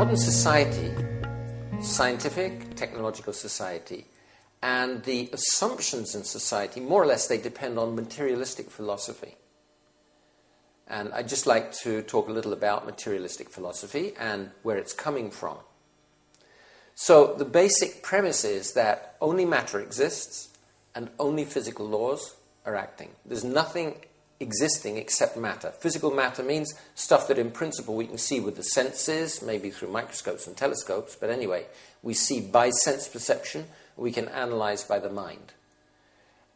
modern society, scientific, technological society, and the assumptions in society, more or less, they depend on materialistic philosophy. And I'd just like to talk a little about materialistic philosophy and where it's coming from. So the basic premise is that only matter exists and only physical laws are acting. There's nothing existing except matter. Physical matter means stuff that in principle we can see with the senses, maybe through microscopes and telescopes, but anyway, we see by sense perception, we can analyze by the mind.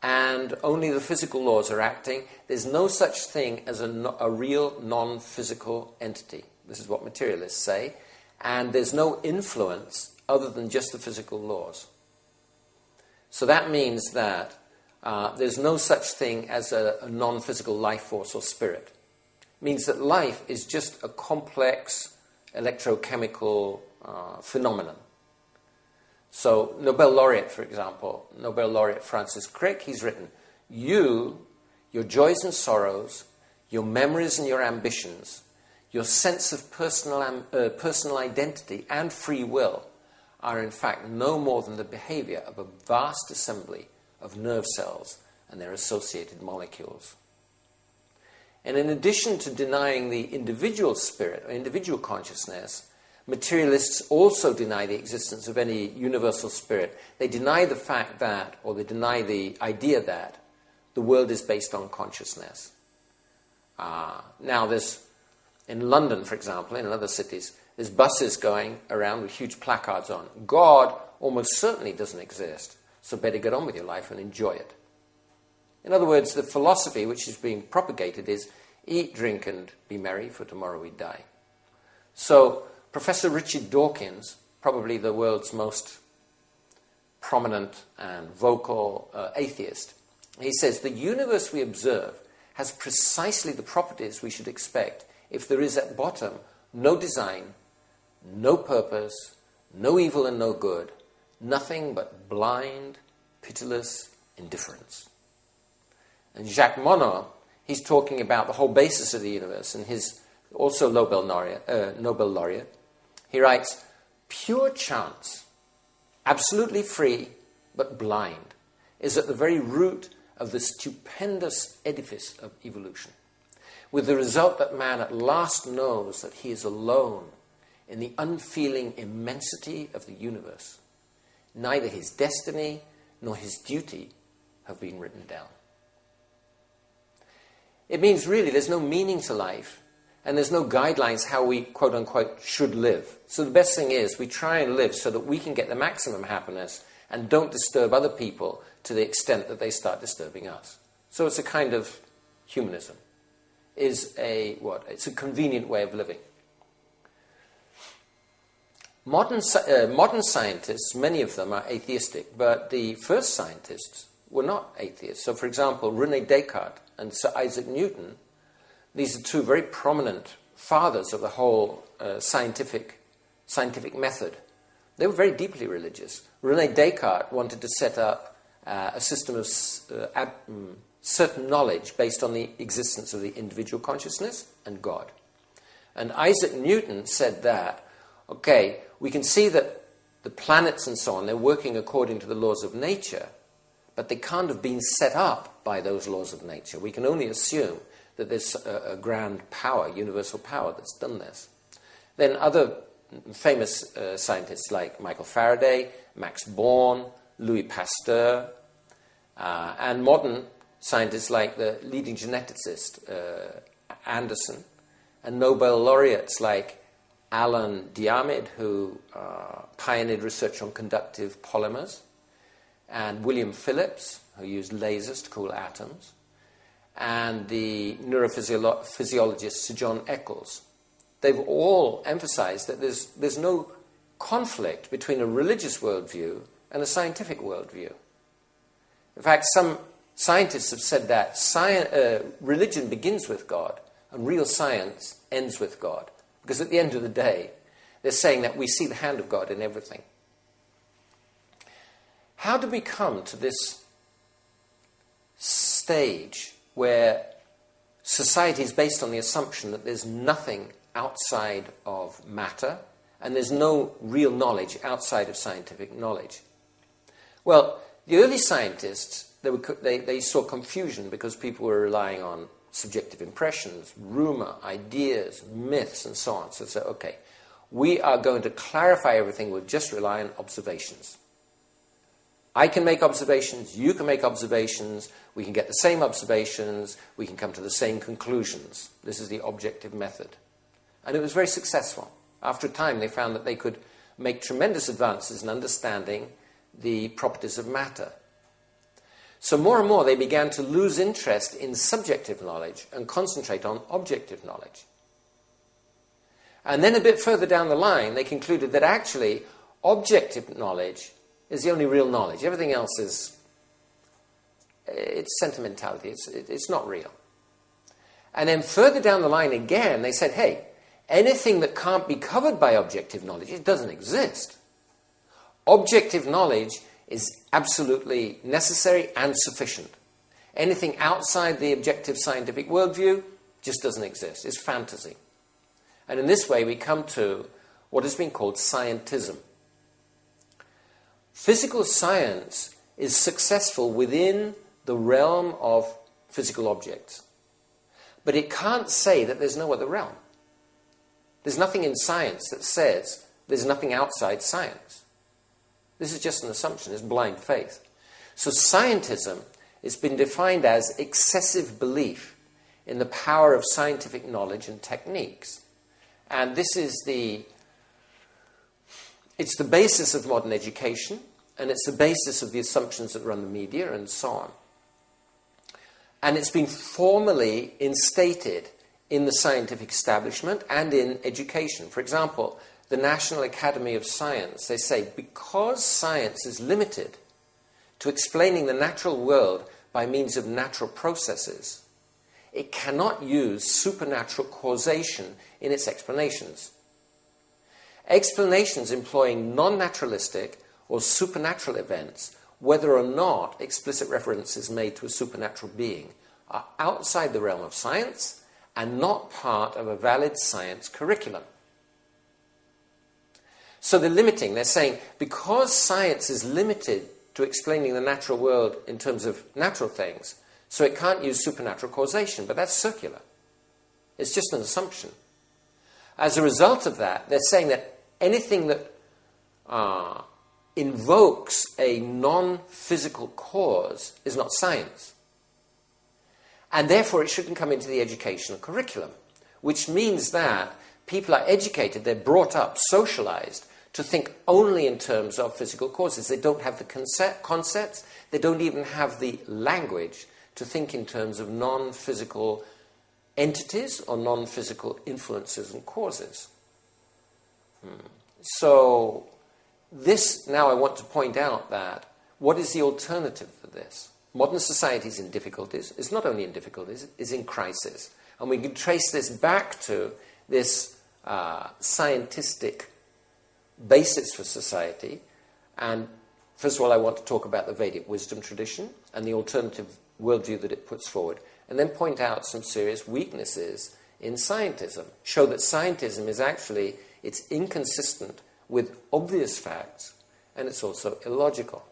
And only the physical laws are acting. There's no such thing as a real non-physical entity. This is what materialists say. And there's no influence other than just the physical laws. So that means that there's no such thing as a non-physical life force or spirit. It means that life is just a complex electrochemical phenomenon. So Nobel laureate, for example, Nobel laureate Francis Crick, he's written, your joys and sorrows, your memories and your ambitions, your sense of personal identity and free will are in fact no more than the behavior of a vast assembly of nerve cells and their associated molecules. And in addition to denying the individual spirit or individual consciousness, materialists also deny the existence of any universal spirit. They deny the fact that, or they deny the idea that, the world is based on consciousness. Now there's, in London, for example, in other cities, there's buses going around with huge placards on. God almost certainly doesn't exist, so better get on with your life and enjoy it. In other words, the philosophy which is being propagated is eat, drink, and be merry, for tomorrow we die. So Professor Richard Dawkins, probably the world's most prominent and vocal atheist, he says, the universe we observe has precisely the properties we should expect if there is at bottom no design, no purpose, no evil and no good, nothing but blind, pitiless indifference. And Jacques Monod, he's talking about the whole basis of the universe, and his also Nobel laureate. He writes, pure chance, absolutely free but blind, is at the very root of the stupendous edifice of evolution, with the result that man at last knows that he is alone in the unfeeling immensity of the universe. Neither his destiny nor his duty have been written down. It means really there's no meaning to life, and there's no guidelines how we, quote-unquote, should live. So the best thing is we try and live so that we can get the maximum happiness and don't disturb other people to the extent that they start disturbing us. So it's a kind of humanism. It's a convenient way of living. Modern scientists, many of them are atheistic, but the first scientists were not atheists. So, for example, René Descartes and Sir Isaac Newton, these are two very prominent fathers of the whole scientific method. They were very deeply religious. René Descartes wanted to set up a system of certain knowledge based on the existence of the individual consciousness and God. And Isaac Newton said that, okay, we can see that the planets and so on, they're working according to the laws of nature, but they can't have been set up by those laws of nature. We can only assume that there's a grand power, universal power, that's done this. Then other famous scientists like Michael Faraday, Max Born, Louis Pasteur, and modern scientists like the leading geneticist Anderson, and Nobel laureates like Alan Diarmid, who pioneered research on conductive polymers, and William Phillips, who used lasers to cool atoms, and the neurophysiologist Sir John Eccles. They've all emphasized that there's no conflict between a religious worldview and a scientific worldview. In fact, some scientists have said that religion begins with God and real science ends with God. Because at the end of the day, they're saying that we see the hand of God in everything. How do we come to this stage where society is based on the assumption that there's nothing outside of matter and there's no real knowledge outside of scientific knowledge. Well, the early scientists, they saw confusion because people were relying on subjective impressions, rumor, ideas, myths, and so on. So they said, okay, we are going to clarify everything, we'll just rely on observations. I can make observations, you can make observations, we can get the same observations, we can come to the same conclusions. This is the objective method. And it was very successful. After a time, they found that they could make tremendous advances in understanding the properties of matter. So more and more, they began to lose interest in subjective knowledge and concentrate on objective knowledge. And then a bit further down the line, they concluded that actually objective knowledge is the only real knowledge. Everything else it's sentimentality. It's not real. And then further down the line again, they said, hey, anything that can't be covered by objective knowledge, it doesn't exist. Objective knowledge is absolutely necessary and sufficient. Anything outside the objective scientific worldview just doesn't exist. It's fantasy. And in this way, we come to what has been called scientism. Physical science is successful within the realm of physical objects. But it can't say that there's no other realm. There's nothing in science that says there's nothing outside science. This is just an assumption. It's blind faith. So scientism has been defined as excessive belief in the power of scientific knowledge and techniques. And this is it's the basis of modern education, and it's the basis of the assumptions that run the media and so on. And it's been formally instated in the scientific establishment and in education. For example, the National Academy of Science, they say, because science is limited to explaining the natural world by means of natural processes, it cannot use supernatural causation in its explanations. Explanations employing non-naturalistic or supernatural events, whether or not explicit reference is made to a supernatural being, are outside the realm of science and not part of a valid science curriculum. So they're limiting. They're saying, because science is limited to explaining the natural world in terms of natural things, so it can't use supernatural causation, but that's circular. It's just an assumption. As a result of that, they're saying that anything that invokes a non-physical cause is not science. And therefore it shouldn't come into the educational curriculum, which means that people are educated, they're brought up, socialized, to think only in terms of physical causes. They don't have the concepts, they don't even have the language to think in terms of non-physical entities or non-physical influences and causes. So this, now I want to point out that what is the alternative for this? Modern society is in difficulties. It's not only in difficulties, it's in crisis. And we can trace this back to this scientistic basis for society. And first of all, I want to talk about the Vedic wisdom tradition and the alternative worldview that it puts forward, and then point out some serious weaknesses in scientism. Show that scientism is actually, it's inconsistent with obvious facts, and it's also illogical.